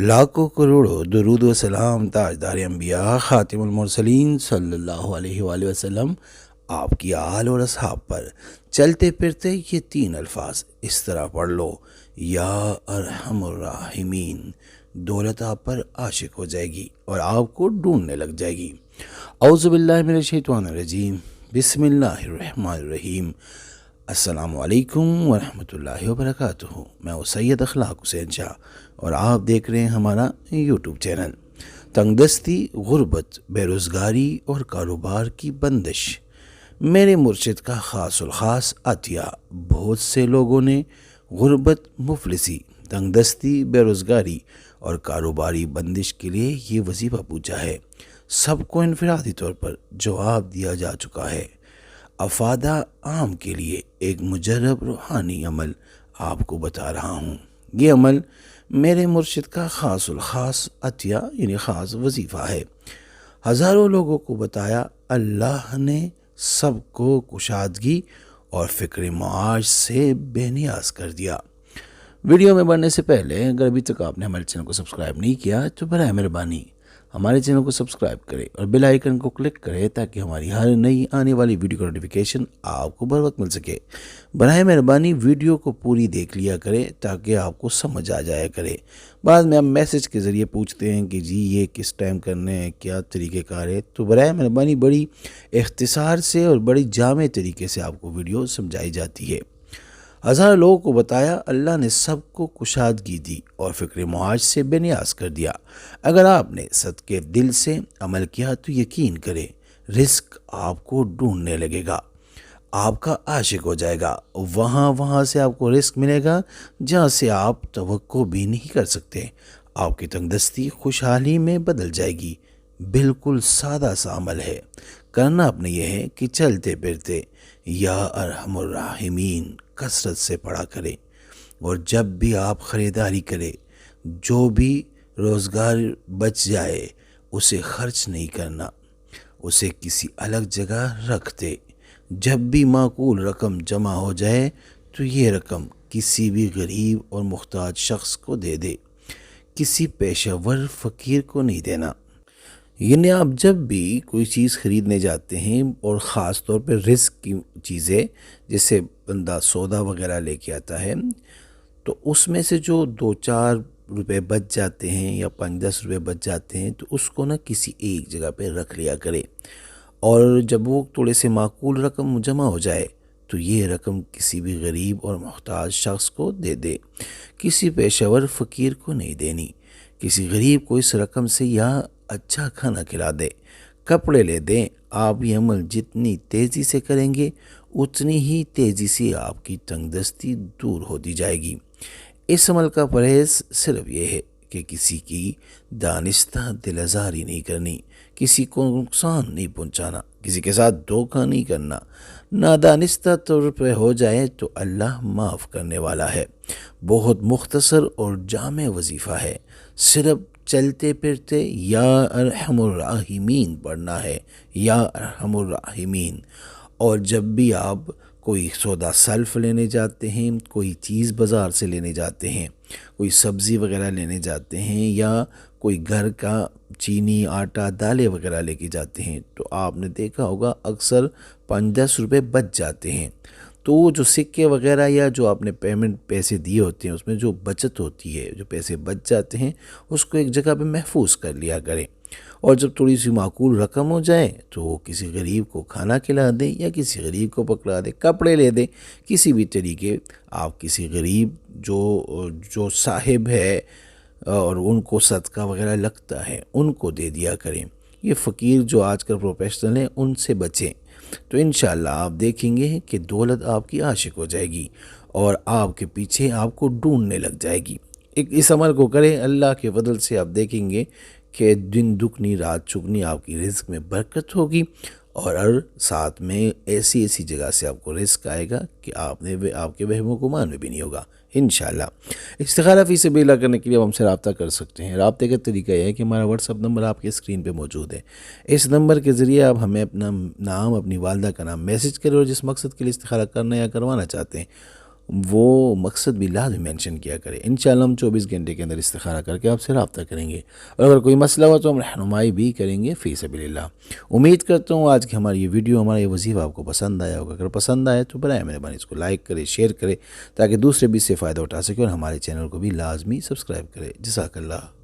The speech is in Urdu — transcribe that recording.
لاکھوں کروڑوں درود و سلام تاجدار انبیاء خاتم المرسلین صلی اللہ علیہ وآلہ وسلم آپ کی آل اور اصحاب پر چلتے پھرتے یہ 3 الفاظ اس طرح پڑھ لو، یا ارحم الراحمین۔ دولت آپ پر عاشق ہو جائے گی اور آپ کو ڈھونڈنے لگ جائے گی۔ اعوذ باللہ من الشیطان الرجیم، بسم اللہ الرحمن الرحیم۔ السلام علیکم ورحمۃ اللہ وبرکاتہ۔ میں سید اخلاق حسین شاہ اور آپ دیکھ رہے ہیں ہمارا یوٹیوب چینل۔ تنگ دستی، غربت، بے روزگاری اور کاروبار کی بندش، میرے مرشد کا خاص الخاص عطیہ۔ بہت سے لوگوں نے غربت، مفلسی، تنگ دستی، بے روزگاری اور کاروباری بندش کے لیے یہ وظیفہ پوچھا ہے۔ سب کو انفرادی طور پر جواب دیا جا چکا ہے۔ افادہ عام کے لیے ایک مجرب روحانی عمل آپ کو بتا رہا ہوں۔ یہ عمل میرے مرشد کا خاص الخاص عطیہ یعنی خاص وظیفہ ہے۔ ہزاروں لوگوں کو بتایا، اللہ نے سب کو کشادگی اور فکر معاش سے بے نیاز کر دیا۔ ویڈیو میں بڑھنے سے پہلے اگر ابھی تک آپ نے ہمارے چینل کو سبسکرائب نہیں کیا تو برائے مہربانی ہمارے چینل کو سبسکرائب کرے اور بیل آئیکن کو کلک کرے تاکہ ہماری ہر نئی آنے والی ویڈیو کا نوٹیفیکیشن آپ کو بر وقت مل سکے۔ براہ مہربانی ویڈیو کو پوری دیکھ لیا کرے تاکہ آپ کو سمجھ آ جایا کرے۔ بعد میں ہم میسج کے ذریعے پوچھتے ہیں کہ جی یہ کس ٹائم کرنے ہیں، کیا طریقہ کار ہے، تو براہ مہربانی بڑی اختصار سے اور بڑی جامع طریقے سے آپ کو ویڈیو سمجھائی جاتی ہے۔ ہزار لوگوں کو بتایا، اللہ نے سب کو کشادگی دی اور فکر معاش سے بے نیاز کر دیا۔ اگر آپ نے صدقے دل سے عمل کیا تو یقین کرے رزق آپ کو ڈھونڈنے لگے گا، آپ کا عاشق ہو جائے گا۔ وہاں سے آپ کو رزق ملے گا جہاں سے آپ توقع بھی نہیں کر سکتے۔ آپ کی تنگ دستی خوشحالی میں بدل جائے گی۔ بالکل سادہ سا عمل ہے، کرنا اپنے یہ ہے کہ چلتے پھرتے یا ارحم الراحمین کثرت سے پڑھا کریں، اور جب بھی آپ خریداری کریں جو بھی روزگار بچ جائے اسے خرچ نہیں کرنا، اسے کسی الگ جگہ رکھ دے۔ جب بھی معقول رقم جمع ہو جائے تو یہ رقم کسی بھی غریب اور محتاج شخص کو دے دے، کسی پیشہ ور فقیر کو نہیں دینا۔ یعنی آپ جب بھی کوئی چیز خریدنے جاتے ہیں اور خاص طور پہ رزق کی چیزیں، جیسے بندہ سودا وغیرہ لے کے آتا ہے، تو اس میں سے جو 2-4 روپے بچ جاتے ہیں یا 5-10 روپے بچ جاتے ہیں تو اس کو کسی ایک جگہ پہ رکھ لیا کرے، اور جب وہ تھوڑے سے معقول رقم جمع ہو جائے تو یہ رقم کسی بھی غریب اور محتاج شخص کو دے دے، کسی پیشہ ور فقیر کو نہیں دینی۔ کسی غریب کو اس رقم سے یا اچھا کھانا کھلا دے، کپڑے لے دیں۔ آپ یہ عمل جتنی تیزی سے کریں گے اتنی ہی تیزی سے آپ کی تنگ دستی دور ہوتی جائے گی۔ اس عمل کا پرہیز صرف یہ ہے کہ کسی کی دانستہ دل آزاری نہیں کرنی، کسی کو نقصان نہیں پہنچانا، کسی کے ساتھ دھوکہ نہیں کرنا۔ نادانستہ طور پہ ہو جائے تو اللہ معاف کرنے والا ہے۔ بہت مختصر اور جامع وظیفہ ہے، صرف چلتے پھرتے یا ارحم الراحمین پڑھنا ہے، یا ارحم الراحمین۔ اور جب بھی آپ کوئی سودا سلف لینے جاتے ہیں، کوئی چیز بازار سے لینے جاتے ہیں، کوئی سبزی وغیرہ لینے جاتے ہیں، یا کوئی گھر کا چینی، آٹا، دالیں وغیرہ لے کے جاتے ہیں، تو آپ نے دیکھا ہوگا اکثر 5-10 روپے بچ جاتے ہیں۔ تو وہ جو سکے وغیرہ یا جو آپ نے پیمنٹ پیسے دیے ہوتے ہیں اس میں جو بچت ہوتی ہے، جو پیسے بچ جاتے ہیں، اس کو ایک جگہ پہ محفوظ کر لیا کریں، اور جب تھوڑی سی معقول رقم ہو جائے تو وہ کسی غریب کو کھانا کھلا دیں یا کسی غریب کو پکڑا دیں، کپڑے لے دیں، کسی بھی طریقے آپ کسی غریب جو صاحب ہے اور ان کو صدقہ وغیرہ لگتا ہے ان کو دے دیا کریں۔ یہ فقیر جو آج کل پروفیشنل ہیں ان سے بچیں، تو انشاءاللہ آپ دیکھیں گے کہ دولت آپ کی عاشق ہو جائے گی اور آپ کے پیچھے آپ کو ڈھونڈنے لگ جائے گی۔ اس عمل کو کریں، اللہ کے فضل سے آپ دیکھیں گے کہ دن دگنی رات چگنی آپ کی رزق میں برکت ہوگی، اور ساتھ میں ایسی جگہ سے آپ کو رزق آئے گا کہ آپ کے وہم و گمان میں بھی نہیں ہوگا انشاءاللہ۔ استخارہ فی سبیل اللہ کرنے کے لیے آپ ہم سے رابطہ کر سکتے ہیں۔ رابطے کا طریقہ یہ ہے کہ ہمارا واٹس ایپ نمبر آپ کے اسکرین پہ موجود ہے۔ اس نمبر کے ذریعے آپ ہمیں اپنا نام، اپنی والدہ کا نام میسج کریں، اور جس مقصد کے لیے استخارہ کرنا یا کروانا چاہتے ہیں وہ مقصد بھی لازمی مینشن کیا کرے۔ انشاءاللہ ہم 24 گھنٹے کے اندر استخارہ کر کے آپ سے رابطہ کریں گے، اور اگر کوئی مسئلہ ہو تو ہم رہنمائی بھی کریں گے فی سبیل اللہ۔ امید کرتا ہوں آج کی ہماری یہ ویڈیو، ہمارا یہ وظیفہ آپ کو پسند آیا ہوگا۔ اگر پسند آئے تو برائے مہربانی اس کو لائک کرے، شیئر کرے، تاکہ دوسرے بھی اس سے فائدہ اٹھا سکے، اور ہمارے چینل کو بھی لازمی سبسکرائب کرے۔ جزاک اللہ۔